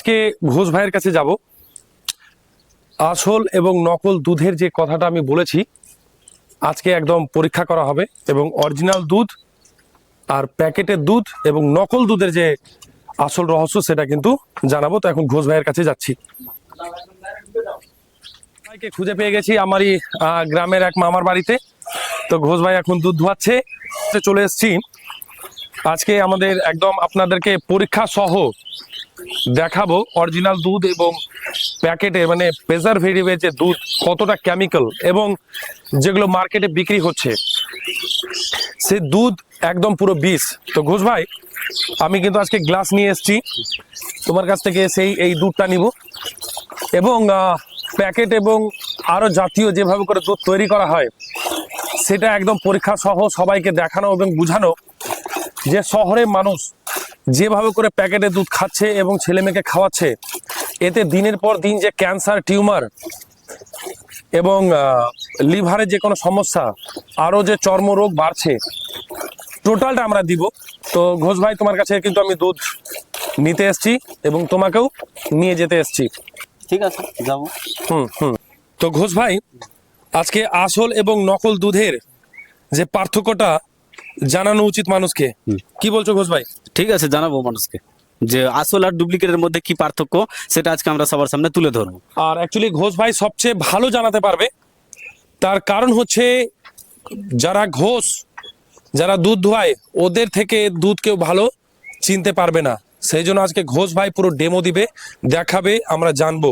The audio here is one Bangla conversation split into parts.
আজকে ঘোষ ভাইয়ের কাছে যাব। আসল এবং নকল দুধের যে কথাটা আমি বলেছি, আজকে একদম পরীক্ষা করা হবে এবং অরিজিনাল দুধ আর প্যাকেটের দুধ এবং নকল দুধের যে আসল রহস্য সেটা কিন্তু জানাবো। তো এখন ঘোষ ভাইয়ের কাছে যাচ্ছি। ভাইকে খুঁজে পেয়ে গেছি আমারই গ্রামের এক মামার বাড়িতে। তো ঘোষ ভাই এখন দুধ ধোয়াচ্ছে। চলে এসেছি আজকে আমাদের একদম আপনাদেরকে পরীক্ষা সহ দেখাবো অরিজিনাল দুধ এবং প্যাকেটে মানে প্রিজারভেটিভের যে দুধ কতটা কেমিক্যাল এবং যেগুলো মার্কেটে বিক্রি হচ্ছে সে দুধ একদম পুরো বিষ। তো ঘোষ ভাই, আমি কিন্তু আজকে গ্লাস নিয়ে এসেছি তোমার কাছ থেকে, এই দুধটা নিব এবং প্যাকেট এবং আরো জাতীয় যেভাবে করে দুধ তৈরি করা হয় সেটা একদম পরীক্ষা সহ সবাইকে দেখানো এবং বুঝানো যে শহরের মানুষ যেভাবে করে প্যাকেটে দুধ খাচ্ছে এবং ছেলে মেয়েকে খাওয়াচ্ছে, এতে দিনের পর দিন যে ক্যান্সার, টিউমার এবং লিভারের যে কোনো সমস্যা, আরও যে চর্মরোগ বাড়ছে, টোটালটা আমরা দিব। তো ঘোষ ভাই, তোমার কাছে কিন্তু আমি দুধ নিতে এসেছি এবং তোমাকেও নিয়ে যেতে এসেছি। ঠিক আছে, যাবো। তো ঘোষ ভাই, আজকে আসল এবং নকল দুধের যে পার্থক্যটা জানানো উচিত মানুষকে, কি বলছো ঘোষ ভাই? ঠিক আছে, জানাবো মানুষকে যে আসল আর ডুপ্লিকেটের মধ্যে কি পার্থক্য, সেটা আজকে আমরা সবার সামনে তুলে ধরবো। আর অ্যাকচুয়ালি ঘোষ ভাই সবচেয়ে ভালো জানাতে পারবে, তার কারণ হচ্ছে যারা দুধ ধোয়ায় ওদের থেকে দুধ কেউ ভালো চিনতে পারবে না। সেই জন্য আজকে ঘোষ ভাই পুরো ডেমো দিবে, দেখাবে, আমরা জানবো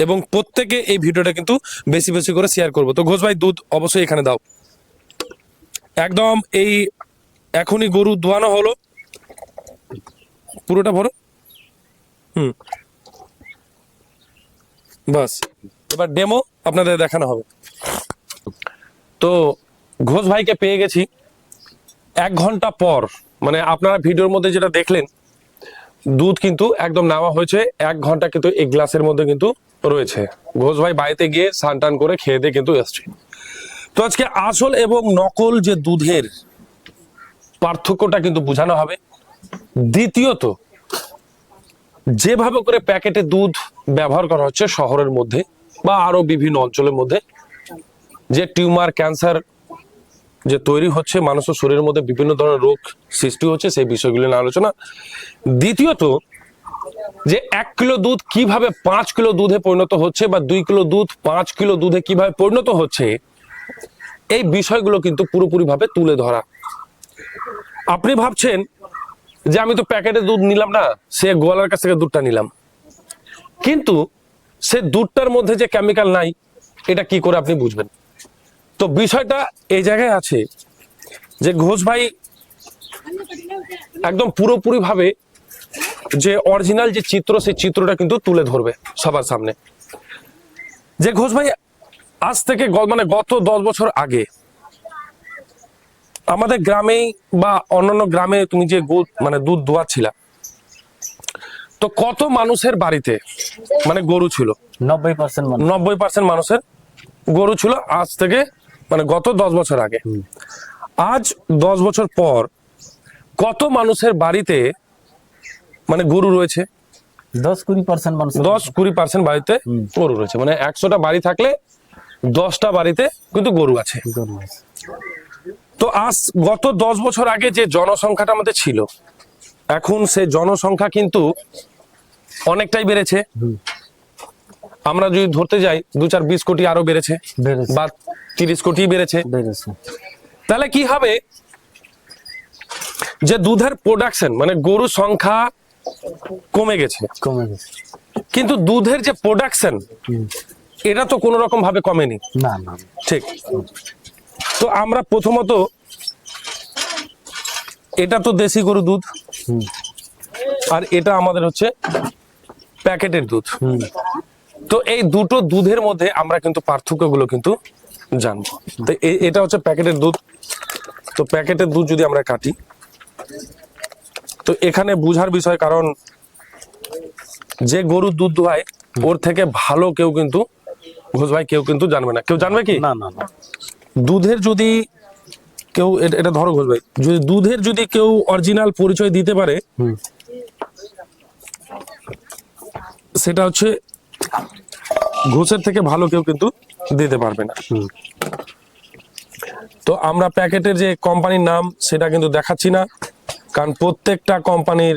এবং প্রত্যেকে এই ভিডিওটা কিন্তু বেশি বেশি করে শেয়ার করবো। তো ঘোষ ভাই, দুধ অবশ্যই এখানে দাও। একদম এই এখনই গরু ধোয়ানো হলো, পুরোটা ভরো। বাস, এবার ডেমো আপনাদের দেখানো হবে। তো ঘোষ ভাইকে পেয়ে গেছি 1 ঘন্টা পর, মানে আপনারা ভিডিওর মধ্যে যেটা দেখলেন দুধ কিন্তু একদম নেওয়া হয়েছে 1 ঘন্টা কিন্তু এই গ্লাসের মধ্যে কিন্তু রয়েছে। ঘোষ ভাই বাড়িতে গিয়ে স্নান টান করে খেয়ে দিয়ে কিন্তু এসছে। তো আজকে আসল এবং নকল যে দুধের পার্থক্যটা কিন্তু বোঝানো হবে। দ্বিতীয়ত, যেভাবে করে প্যাকেটে দুধ ব্যবহার করা হচ্ছে শহরের মধ্যে বা আরো বিভিন্ন অঞ্চলের মধ্যে, যে টিউমার, ক্যান্সার যে তৈরি হচ্ছে, মানুষের শরীরের মধ্যে বিভিন্ন ধরনের রোগ সৃষ্টি হচ্ছে, সেই বিষয়গুলো নিয়ে আলোচনা। দ্বিতীয়ত, যে 1 কিলো দুধ কিভাবে 5 কিলো দুধে পরিণত হচ্ছে বা 2 কিলো দুধ 5 কিলো দুধে কিভাবে পরিণত হচ্ছে, এই বিষয়গুলো কিন্তু পুরোপুরি ভাবে তুলে ধরা। আপনি ভাবছেন যে আমি তো প্যাকেটে দুধ নিলাম না, সে গোয়ালার কাছ থেকে দুধটা নিলাম, কিন্তু সে দুধটার মধ্যে যে কেমিক্যাল নাই এটা কি করে আপনি বুঝবেন? তো বিষয়টা এই জায়গায় আছে যে ঘোষ ভাই একদম পুরোপুরি ভাবে যে অরিজিনাল যে চিত্র, সেই চিত্রটা কিন্তু তুলে ধরবে সবার সামনে। যে ঘোষ ভাই আজ থেকে মানে গত 10 বছর আগে আমাদের গ্রামেই বা অন্যান্য গ্রামে তুমি যে মানে দুধ দোয়াচ্ছিলা, তো কত মানুষের বাড়িতে মানে গরু ছিল? 90% মানুষের গরু ছিল আজ থেকে মানে গত 10 বছর আগে। আজ 10 বছর পর কত মানুষের বাড়িতে মানে গরু রয়েছে? 10-20% বাড়িতে গরু রয়েছে। মানে 100টা বাড়ি থাকলে 10টা বাড়িতে কিন্তু গরু আছে। তো আজ গত 10 বছর আগে যে জনসংখ্যাটা আমাদের ছিল, এখন সে জনসংখ্যা কিন্তু অনেকটাই বেড়েছে। আমরা যদি ধরতে যাই 2-4-20 কোটি আরো বেড়েছে বা 30 কোটি বেড়েছে। তাহলে কি হবে যে দুধের প্রোডাকশন মানে গরুর সংখ্যা কমে গেছে, কিন্তু দুধের যে প্রোডাকশন এটা তো কোনো রকম ভাবে কমেনি। না, ঠিক। তো আমরা প্রথমত, এটা তো দেশি গরু দুধ আর এটা আমাদের হচ্ছে প্যাকেটের দুধ। তো এই দুটো দুধের মধ্যে আমরা কিন্তু পার্থক্যগুলো কিন্তু জানবো। তো এটা হচ্ছে প্যাকেটের দুধ। তো প্যাকেটের দুধ যদি আমরা কাটি, তো এখানে বুঝার বিষয়, কারণ যে গরুর দুধ দোয়ায় ওর থেকে ভালো কেউ কিন্তু ঘোষ ভাই কেউ কিন্তু জানবে না। কেউ জানবে কি? না। দুধের যদি কেউ, এটা ধরো ঘোষ ভাই, যদি দুধের যদি কেউ অরিজিনাল পরিচয় দিতে পারে, সেটা হচ্ছে ঘোষের থেকে ভালো কেউ কিন্তু দিতে পারবে না। তো আমরা প্যাকেটের যে কোম্পানির নাম সেটা কিন্তু দেখাচ্ছি না, কারণ প্রত্যেকটা কোম্পানির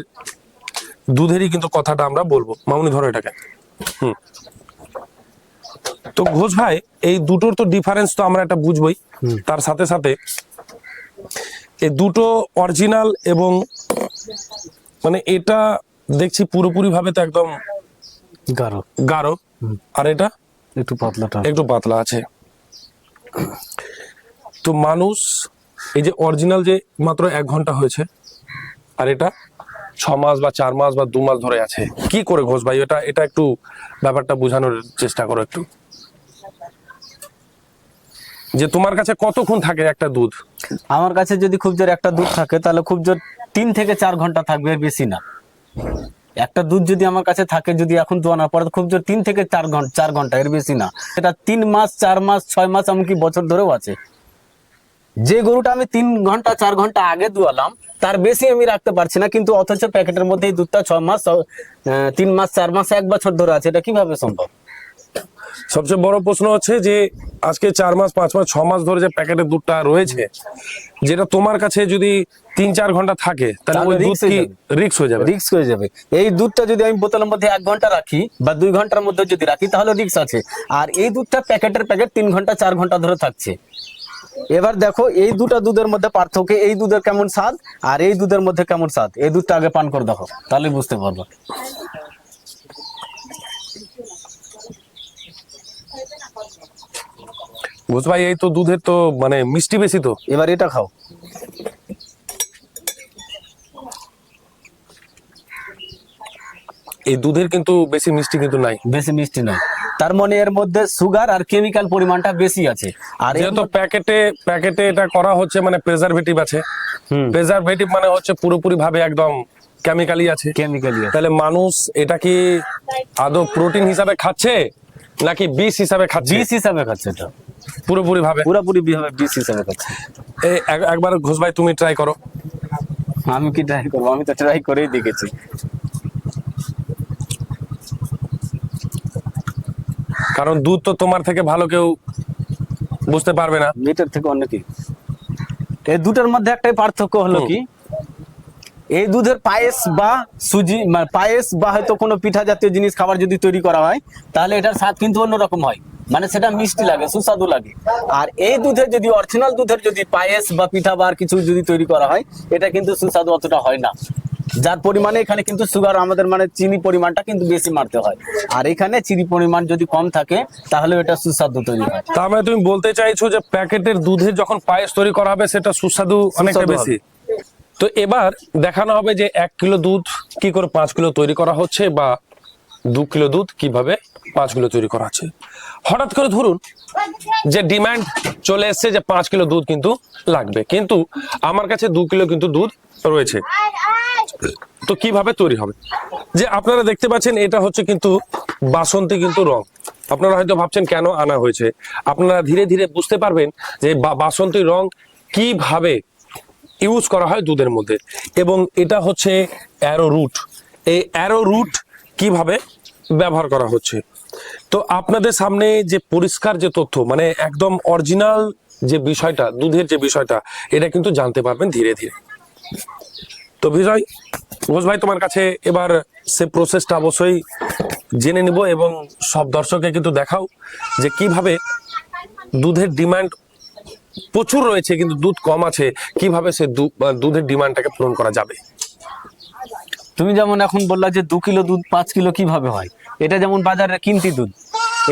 দুধেরই কিন্তু কথাটা আমরা বলবো। মামুনি ধরো এটাকে। তো ঘোষ ভাই, এই দুটোর তো ডিফারেন্স তো আমরা একটা বুঝবই, তার সাথে সাথে এই দুটো অরিজিনাল এবং মানে এটা দেখছি পুরোপুরি ভাবে তো একদম গাঢ় গাঢ়, আর এটা একটু পাতলাটা একটু পাতলা আছে। তো মানুষ এই যে অরিজিনাল যে মাত্র 1 ঘন্টা হয়েছে, আর এটা 6 মাস বা 4 মাস বা 2 মাস ধরে আছে, কি করে ঘোষ ভাই এটা একটু ব্যাপারটা বোঝানোর চেষ্টা করো একটু, যে তোমার কাছে কতক্ষণ থাকে একটা দুধ? আমার কাছে যদি খুব জোর একটা দুধ থাকে তাহলে খুব জোর 3 থেকে 4 ঘন্টা থাকবে, এর বেশি না। একটা দুধ যদি আমার কাছে থাকে, যদি এখন দোয়ানোর পরে খুব জোর 3 থেকে 4 ঘন্টা, এর বেশি না। এটা 3 মাস 4 মাস 6 মাস এমনকি বছর ধরেও আছে। যে গরুটা আমি 3 ঘন্টা 4 ঘন্টা আগে দুয়ালাম তার বেশি আমি রাখতে পারছি না, কিন্তু অথচ প্যাকেটের মধ্যে এই দুধটা 6 মাস 3 মাস 4 মাস 1 বছর ধরে আছে। এটা কিভাবে সম্ভব? সবচেয়ে বড় প্রশ্ন হচ্ছে যে আজকে 4 মাস 5 মাস 6 মাস ধরে যে প্যাকেটের দুধটা রয়েছে, যেটা তোমার কাছে যদি 3-4 ঘন্টা থাকে, তাহলে ওই দুধ কি রিস্ক হয়ে যাবে? রিস্ক হয়ে যাবে। এই দুধটা যদি আমি বোতলের মধ্যে 1 ঘন্টা রাখি বা 2 ঘন্টার মধ্যে যদি রাখি তাহলে রিস্ক আছে। আর এই দুধটা প্যাকেটের প্যাকেট 3 ঘন্টা 4 ঘন্টা ধরে থাকছে। এবার দেখো এই দুটা দুধের মধ্যে পার্থক্য, এই দুধের কেমন স্বাদ আর এই দুধের মধ্যে কেমন স্বাদ। এই দুধটা আগে পান করে দেখো, তাহলে বুঝতে পারবো। ঘোষ ভাই, এই তো দুধের তো মানে মিষ্টি বেশি তো। এবার এটা খাও। এই দুধের কিন্তু বেশি মিষ্টি কিন্তু নাই, বেশি মিষ্টি নয়, তার মানে এর মধ্যে সুগার আর কেমিক্যাল পরিমাণটা বেশি আছে। আর যেহেতু প্যাকেটে এটা করা হচ্ছে, মানে প্রেজারভেটিভ আছে। প্রেজারভেটিভ মানে হচ্ছে পুরোপুরি ভাবে একদম কেমিক্যালি আছে। কেমিক্যালি তাহলে মানুষ এটা কি আদৌ প্রোটিন হিসাবে খাচ্ছে নাকি বিষ হিসাবে খাচ্ছে? বিষ হিসাবে খাচ্ছে, এটা পুরোপুরি ভাবে বিষ হিসাবে খাচ্ছে। একবার ঘোষ ভাই তুমি ট্রাই করো। আমি কি ট্রাই করবো? আমি তো ট্রাই করেই দেখেছি। কারণ দুধ তো তোমার থেকে ভালো কেউ বুঝতে পারবে না। মিটার থেকে অনেকই। এই দুটোর মধ্যে একটাই পার্থক্য হলো কি, এই দুধের পায়েস বা সুজি, মানে পায়েস বা হয়তো কোনো পিঠা জাতীয় জিনিস খাবার যদি তৈরি করা হয় তাহলে এটার স্বাদ কিন্তু অন্যরকম হয়, মানে সেটা মিষ্টি লাগে, সুস্বাদু লাগে। আর এই দুধের যদি অরিজিনাল দুধের যদি পায়েস বা পিঠা বা আর কিছু যদি তৈরি করা হয়, এটা কিন্তু সুস্বাদু অতটা হয় না। যার পরিমাণে এখানে কিন্তু সুগার আমাদের মানে চিনি পরিমাণটা কিন্তু বেশি মারতে হয়, আর এখানে চিনি পরিমাণ যদি কম থাকে তাহলে এটা সুস্বাদু তৈরি হয়। তার মানে তুমি বলতে চাইছো যে প্যাকেটের দুধের যখন পায়েস তৈরি করা হবে সেটা সুস্বাদু অনেকটা বেশি। তো এবার দেখানো হবে যে 1 কিলো দুধ কি করে 5 কিলো তৈরি করা হচ্ছে, বা 2 কিলো দুধ কিভাবে 5 কিলো তৈরি করা হচ্ছে। হঠাৎ করে ধরুন যে ডিমান্ড চলে এসছে যে 5 কিলো দুধ কিন্তু লাগবে, কিন্তু আমার কাছে 2 কিলো কিন্তু দুধ রয়েছে। তো কিভাবে তৈরি হবে? যে আপনারা দেখতে পাচ্ছেন এটা হচ্ছে কিন্তু বাসন্তী কিন্তু রং। আপনারা হয়তো ভাবছেন কেন আনা হয়েছে, আপনারা ধীরে ধীরে বুঝতে পারবেন যে বাসন্তী রং কিভাবে ইউজ করা হয় দুধের মধ্যে। এবং এটা হচ্ছে অ্যারোরুট। এই অ্যারোরুট কিভাবে ব্যবহার করা হচ্ছে, তো আপনাদের সামনে যে পরিষ্কার যে তথ্য, মানে একদম অরিজিনাল যে বিষয়টা, দুধের যে বিষয়টা, এটা কিন্তু জানতে পারবেন ধীরে ধীরে। তো বিজয় ঘোষ ভাই, তোমার কাছে এবার সে প্রসেসটা অবশ্যই জেনে নিব, এবং সব দর্শককে কিন্তু দেখাও যে কিভাবে দুধের ডিমান্ড প্রচুর রয়েছে কিন্তু দুধ কম আছে, কিভাবে সে দুধের ডিমান্ডটাকে পূরণ করা যাবে। তুমি যেমন এখন বললা যে 2 কিলো দুধ 5 কিলো কিভাবে হয়, এটা যেমন বাজারে কিনতি দুধ,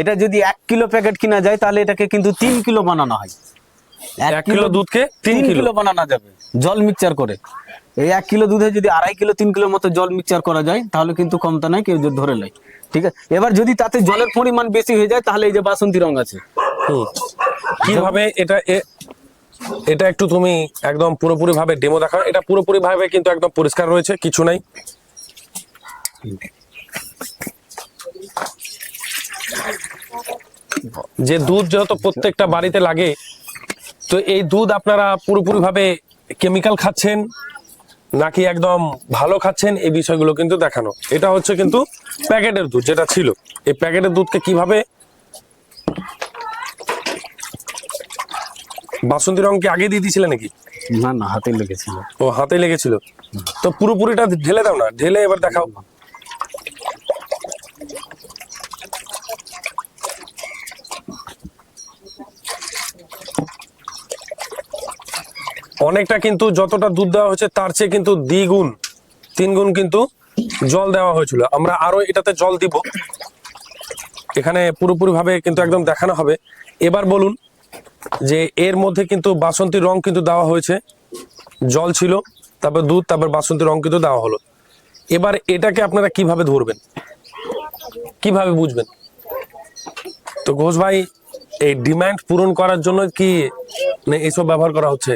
এটা যদি 1 কিলো প্যাকেট কিনা যায় তাহলে এটাকে কিন্তু 3 কিলো বানানো হয়। 1 কিলো দুধকে 3 কিলো বানানো যাবে জল মিক্সচার করে। এই 1 কিলো দুধে যদি 2.5 কিলো 3 কিলোর মতো জল মিক্সচার করা যায় তাহলে কিন্তু কমতা নাই, কেউ যদি ধরে নেয়। ঠিক আছে, এবার যদি তাতে জলের পরিমাণ বেশি হয়ে যায় তাহলে এই যে বাসন্তী রং আছে। কিভাবে এটা একটু তুমি একদম পুরোপুরি ভাবে ডেমো দেখাও। এটা পুরোপুরি ভাবে কিন্তু একদম পরিষ্কার রয়েছে, কিছু নাই। যে দুধ যেহেতু প্রত্যেকটা বাড়িতে লাগে, তো এই দুধ আপনারা পুরোপুরি ভাবে কেমিক্যাল খাচ্ছেন নাকি একদম ভালো খাচ্ছেন, এই বিষয়গুলো কিন্তু দেখানো। এটা হচ্ছে কিন্তু প্যাকেটের দুধ যেটা ছিল, এই প্যাকেটের দুধকে কিভাবে, বাসন্তী রং কি আগে দিয়ে দিয়েছিলে নাকি? না না, হাতে লেগেছিল। ও হাতে লেগেছিল, তো পুরোপুরিটা ঢেলে দাও না, ঢেলে এবার দেখাও। অনেকটা কিন্তু যতটা দুধ দেওয়া হয়েছে তার চেয়ে কিন্তু দ্বিগুণ, 3 গুণ কিন্তু জল দেওয়া হয়েছিল। আমরা আরো এটাতে জল দিব, এখানে পুরোপুরি ভাবে কিন্তু একদম দেখানো হবে। এবার বলুন যে এর মধ্যে কিন্তু বাসন্তী রং কিন্তু দেওয়া হয়েছে, জল ছিল, তারপর দুধ, তারপর বাসন্তী রং কিন্তু দেওয়া হলো। এবার এটাকে আপনারা কিভাবে ধরবেন, কিভাবে বুঝবেন? তো ঘোষ ভাই, এই ডিমান্ড পূরণ করার জন্য কি এইসব ব্যবহার করা হচ্ছে?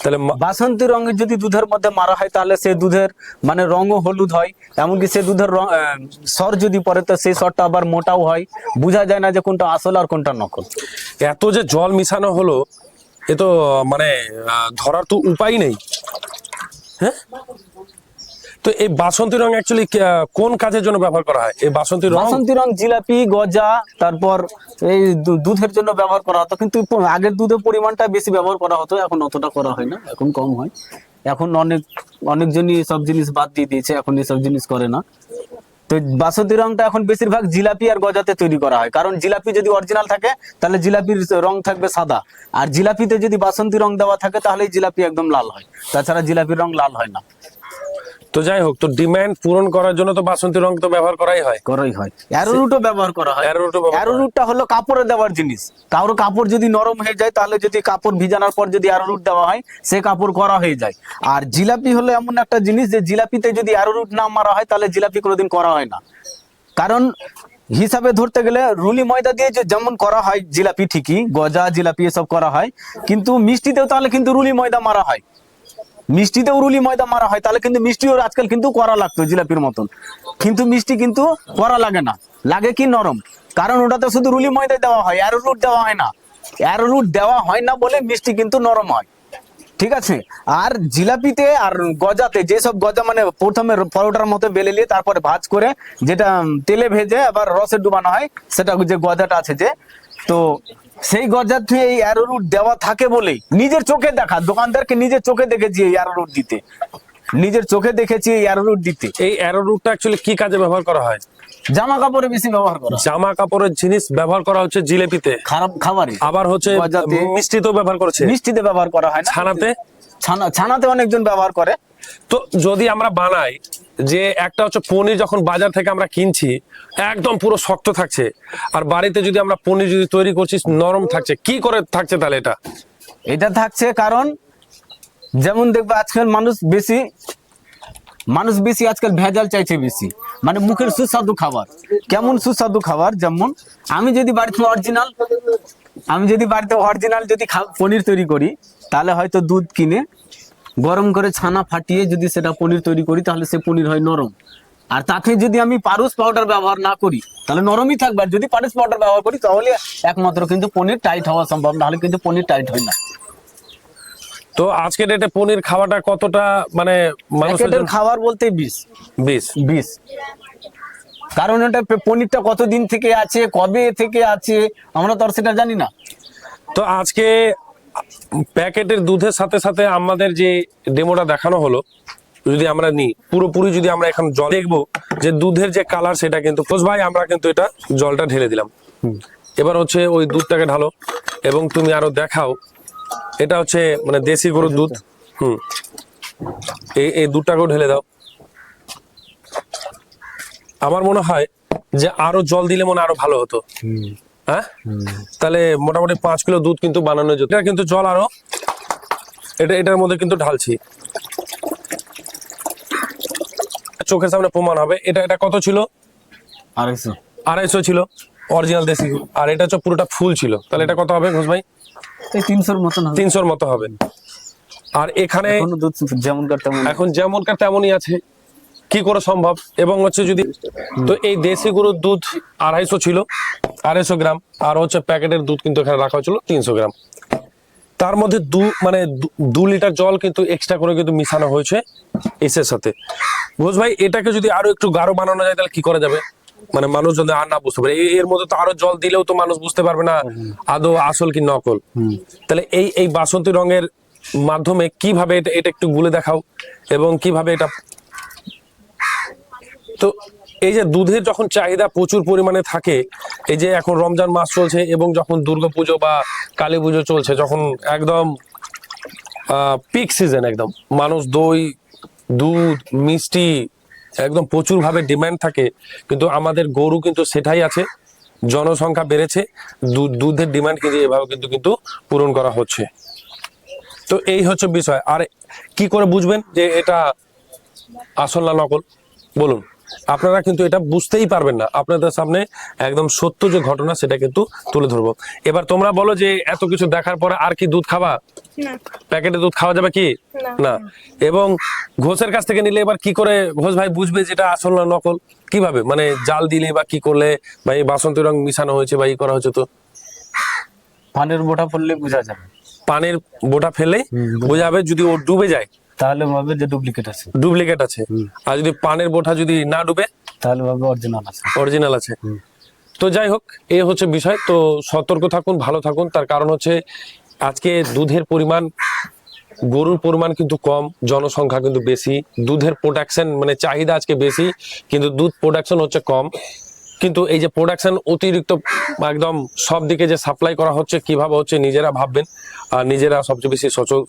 তাহলে বাসন্তী রঙের যদি দুধের মধ্যে মারা হয় তাহলে সেই দুধের মানে রঙও হলুদ হয়, এমনকি সেই দুধের সর যদি পড়ে তো সেই সরটা আবার মোটাও হয়, বোঝা যায় না যে কোনটা আসল আর কোনটা নকল। এত যে জল মিশানো হলো, এ তো মানে ধরার তো উপায় নেই। হ্যাঁ, তো এই বাসন্তী রং অ্যাকচুয়ালি কোন কাজের জন্য ব্যবহার করা হয়? এই বাসন্তী রং, বাসন্তী রং জিলাপি, গজা, তারপর এই দুধের জন্য ব্যবহার করা হতো, কিন্তু আগের দুধের পরিমাণটা বেশি ব্যবহার করা হতো, এখন অতটা করা হয় না, এখন কম হয়। এখন অনেকজনই সব জিনিস বাদ দিয়ে দিয়েছে, এখন এসব জিনিস করে না। তো বাসন্তী রংটা এখন বেশিরভাগ জিলাপি আর গজাতে তৈরি করা হয়, কারণ জিলাপি যদি অরিজিনাল থাকে তাহলে জিলাপির রং থাকবে সাদা, আর জিলাপিতে যদি বাসন্তী রং দেওয়া থাকে তাহলে জিলাপি একদম লাল হয়, তাছাড়া জিলাপির রং লাল হয় না। তো যাই হোক, তো ডিমান্ড পূরণ করার জন্য তো বাসন্তী রং তো ব্যবহার করাই হয়। অ্যারোরুটও ব্যবহার করা হয়। অ্যারোরুটটা হলো কাপড়ে দেওয়ার জিনিস, কারোর কাপড় যদি নরম হয়ে যায় তাহলে যদি কাপড় ভিজানোর পর যদি অ্যারোরুট দেওয়া হয় সে কাপড় করা হয়ে যায়। আর জিলাপি হলো এমন একটা জিনিস যে জিলাপিতে যদি অ্যারোরুট না মারা হয় তাহলে জিলাপি কোনোদিন করা হয় না, কারণ হিসাবে ধরতে গেলে রুলি ময়দা দিয়ে যেমন করা হয় জিলাপি, ঠিকই গজা জিলাপি এসব করা হয়, কিন্তু মিষ্টিতেও তাহলে কিন্তু রুলি ময়দা মারা হয়, মিষ্টিতেও রুলি ময়দা মারা হয়, তাহলে কিন্তু মিষ্টিও আজকাল কিন্তু করা লাগতো জিলাপির মতন, কিন্তু মিষ্টি কিন্তু করা লাগে না, লাগে কি নরম, কারণ ওটাতে শুধু রুলি ময়দা দেওয়া হয়, অ্যারোরুট দেওয়া হয় না। অ্যারোরুট দেওয়া হয় না বলে মিষ্টি কিন্তু নরম হয়, ঠিক আছে। আর জিলাপিতে আর গজাতে, যেসব গজা মানে প্রথমে পরোটার মতো বেলে নিয়ে তারপরে ভাজ করে যেটা তেলে ভেজে আবার রসে ডুবানো হয়, সেটা যে গজাটা আছে যে, তো সেই গজাতে এই অ্যারোরুট দেওয়া থাকে বলেই নিজের চোখে দেখা, দোকানদারকে নিজের চোখে দেখেছি এই অ্যারোরুট দিতে, নিজের চোখে দেখেছি এই অ্যারোরুট দিতে। এই অ্যারোরুটটা অ্যাকচুয়ালি কি কাজে ব্যবহার করা হয়? জামা কাপড়ে বেশি ব্যবহার করা, জামা কাপড়ের জিনিস ব্যবহার করা হচ্ছে জিলেপিতে, খারাপ খাবারে, আবার হচ্ছে মিষ্টিতেও ব্যবহার করেছে, মিষ্টিতে ব্যবহার করা হয় না, ছানাতে, ছানাতে অনেকজন ব্যবহার করে। তো যদি আমরা বানাই, যে একটা হচ্ছে পনির যখন বাজার থেকে আমরা কিনছি একদম পুরো শক্ত থাকছে, আর বাড়িতে যদি আমরা পনির যদি তৈরি করছি নরম থাকছে, কি করে থাকছে তাহলে? এটা থাকছে কারণ যেমন দেখবে আজকাল মানুষ বেশি আজকাল ভেজাল চাইছে বেশি, মানে মুখের সুস্বাদু খাবার। কেমন সুস্বাদু খাবার? যেমন আমি যদি বাড়িতে অরিজিনাল যদি পনির তৈরি করি, তাহলে হয়তো দুধ কিনে গরম করে ছানা ফাটিয়ে যদি সেটা পনির তৈরি করি তাহলে সে পনির হয় নরম। আর তাতে যদি আমি পারুস পাউডার ব্যবহার না করি তাহলে নরমই থাকবে, আর যদি পারুস পাউডার ব্যবহার করি তাহলে একমাত্র কিন্তু পনির টাইট হওয়া সম্ভব, নাহলে কিন্তু পনির টাইট হয় না। তো আজকের ডেটে পনির খাওয়াটা কতটা মানে মানুষের খাবার বলতে বিষ, কারণ এটা পনিরটা কতদিন থেকে আছে, কবে থেকে আছে আমরা তো আর সেটা জানি না। তো আজকে প্যাকেটের দুধের সাথে সাথে আমাদের যে ডেমোটা দেখানো হলো, যদি আমরা নিই পুরোপুরি, যদি আমরা এখন জল দেখবো যে দুধের যে কালার, সেটা কিন্তু ভাই আমরা কিন্তু এটা জলটা ঢেলে দিলাম। এবার হচ্ছে ওই দুধটাকে ঢালো এবং তুমি আরো দেখাও, এটা হচ্ছে মানে দেশি গরুর দুধ। এই দুধটাকেও ঢেলে দাও। আমার মনে হয় যে আরো জল দিলে মনে আরো ভালো হতো। হ্যাঁ, তাহলে মোটামুটি 5 কিলো দুধ কিন্তু বানানো যেত। এটা কিন্তু জল আরো এটার মধ্যে কিন্তু ঢালছি, চোখের সামনে প্রমাণ হবে। এটা কত ছিল? 250 ছিল অরিজিনাল দেশি, আর এটা হচ্ছে পুরোটা ফুল ছিল। তাহলে এটা কত হবে ঘোষ ভাই? 300-র মতো হবে। আর এখানে এখন যেমনকার তেমনই আছে, কি করে সম্ভব? এবং হচ্ছে যদি তো এই দেশি গরুর দুধ 250 ছিল, 250 গ্রাম, আর হচ্ছে প্যাকেটের দুধ কিন্তু এখানে রাখা হয়েছিল 300 গ্রাম। তার মধ্যে 2 লিটার জল কিন্তু এক্সট্রা করে কিন্তু মিশানো হয়েছে এসের সাথে। ঘোষ ভাই, এটাকে যদি আরো একটু গাঢ় বানানো যায় তাহলে কি করা যাবে? মানে মানুষ যদি আর না বুঝতে পারে, এর মধ্যে তো আরো জল দিলেও তো মানুষ বুঝতে পারবে না আদৌ আসল কি নকল। তাহলে এই বাসন্তী রঙের মাধ্যমে কিভাবে এটা একটু গুলে দেখাও, এবং কিভাবে এটা। তো এই যে দুধের যখন চাহিদা প্রচুর পরিমাণে থাকে, এই যে এখন রমজান মাস চলছে এবং যখন দুর্গাপুজো বা কালী পুজো চলছে, যখন একদম পিক সিজন, একদম মানুষ দই, দুধ, মিষ্টি একদম প্রচুর ভাবে ডিমান্ড থাকে, কিন্তু আমাদের গরু কিন্তু সেটাই আছে, জনসংখ্যা বেড়েছে, দুধের ডিমান্ড কিন্তু এভাবে কিন্তু পূরণ করা হচ্ছে। তো এই হচ্ছে বিষয়। আর কি করে বুঝবেন যে এটা আসল না নকল? বলুন, আপনারা কিন্তু এটা বুঝতেই পারবেন না, আপনাদের সামনে একদম সত্য যে ঘটনা সেটা কিন্তু তুলে ধরবো। এবার তোমরা বলো যে এত কিছু দেখার পরে আর কি দুধ খাবা? না। প্যাকেটে দুধ খাওয়া যাবে কি? না। এবং ঘোষের কাছ থেকে নিলে এবার কি করে ঘোষ ভাই বুঝবে যেটা আসল না নকল? কিভাবে, মানে জাল দিলে বা কি করলে, বা এই বাসন্তী রং মিশানো হয়েছে বা ই করা হয়েছে? তো পানের বোটা পড়লে বোঝা যাবে, পানের বোটা ফেলে বোঝা যাবে। যদি ও ডুবে যায় তাহলে ভাবে যে ডুপ্লিকেট আছে। ডুপ্লিকেট আছে। আর যদি পানের বোটা যদি না ডুবে তাহলে ভাবে অরিজিনাল আছে। অরিজিনাল আছে। তো যাই হোক, এই হচ্ছে বিষয়। তো সতর্ক থাকুন, ভালো থাকুন। তার কারণ হচ্ছে আজকে দুধের পরিমাণ, গরুর পরিমাণ কিন্তু কম, জনসংখ্যা কিন্তু বেশি, দুধের প্রোডাকশন মানে চাহিদা আজকে বেশি, কিন্তু দুধ প্রোডাকশন হচ্ছে কম। কিন্তু এই যে প্রোডাকশন অতিরিক্ত একদম সব দিকে যে সাপ্লাই করা হচ্ছে, কিভাবে হচ্ছে নিজেরা ভাববেন, আর নিজেরা সবচেয়ে বেশি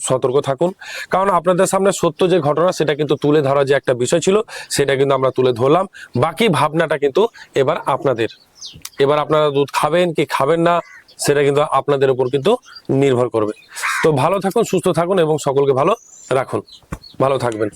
সতর্ক থাকুন। কারণ আপনাদের সামনে সত্য যে ঘটনা সেটা কিন্তু তুলে ধরা যে একটা বিষয় ছিল, সেটা কিন্তু আমরা তুলে ধরলাম। বাকি ভাবনাটা কিন্তু এবার আপনাদের। এবার আপনারা দুধ খাবেন কি খাবেন না সেটা কিন্তু আপনাদের উপর কিন্তু নির্ভর করবে। তো ভালো থাকুন, সুস্থ থাকুন এবং সকলকে ভালো রাখুন। ভালো থাকবেন।